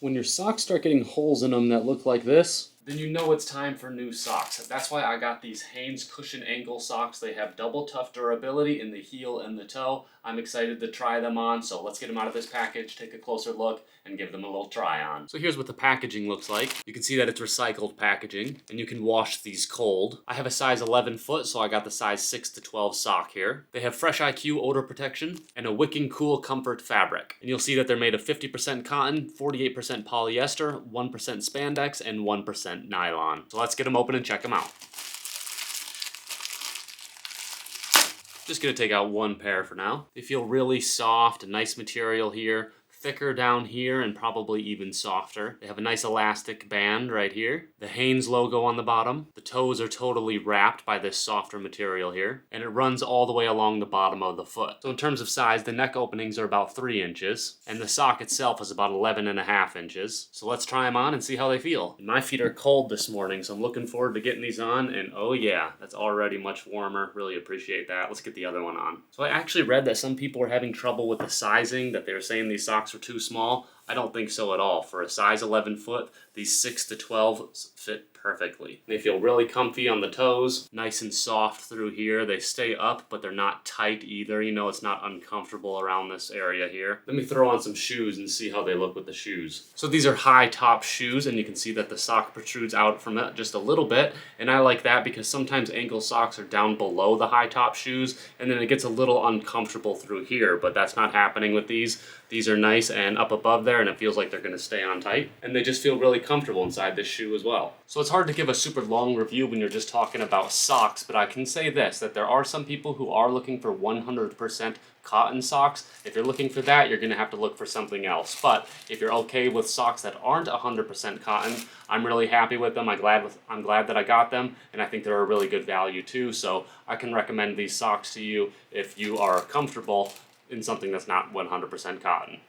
When your socks start getting holes in them that look like this, then you know it's time for new socks. That's why I got these Hanes Cushion Ankle socks. They have double tough durability in the heel and the toe. I'm excited to try them on, so let's get them out of this package, take a closer look, and give them a little try on. So here's what the packaging looks like. You can see that it's recycled packaging, and you can wash these cold. I have a size 11 foot, so I got the size 6 to 12 sock here. They have Fresh IQ odor protection and a wicking cool comfort fabric. And you'll see that they're made of 50% cotton, 48% polyester, 1% spandex, and 1% nylon. So let's get them open and check them out. Just gonna take out one pair for now. They feel really soft, nice material here. Thicker down here and probably even softer. They have a nice elastic band right here. The Hanes logo on the bottom. The toes are totally wrapped by this softer material here. And it runs all the way along the bottom of the foot. So in terms of size, the neck openings are about 3 inches. And the sock itself is about 11.5 inches. So let's try them on and see how they feel. And my feet are cold this morning, so I'm looking forward to getting these on. And oh yeah, that's already much warmer. Really appreciate that. Let's get the other one on. So I actually read that some people were having trouble with the sizing, that they were saying these socks are too small. I don't think so at all. For a size 11 foot, these 6 to 12 fit perfectly. They feel really comfy on the toes, nice and soft through here. They stay up, but they're not tight either. You know, it's not uncomfortable around this area here. Let me throw on some shoes and see how they look with the shoes. So these are high top shoes, and you can see that the sock protrudes out from it just a little bit, and I like that because sometimes ankle socks are down below the high top shoes, and then it gets a little uncomfortable through here, but that's not happening with these. These are nice and up above there, and it feels like they're gonna stay on tight. And they just feel really comfortable inside this shoe as well. So it's hard to give a super long review when you're just talking about socks, but I can say this, that there are some people who are looking for 100% cotton socks. If you're looking for that, you're gonna have to look for something else. But if you're okay with socks that aren't 100% cotton, I'm really happy with them. I'm glad that I got them, and I think they're a really good value too. So I can recommend these socks to you if you are comfortable in something that's not 100% cotton.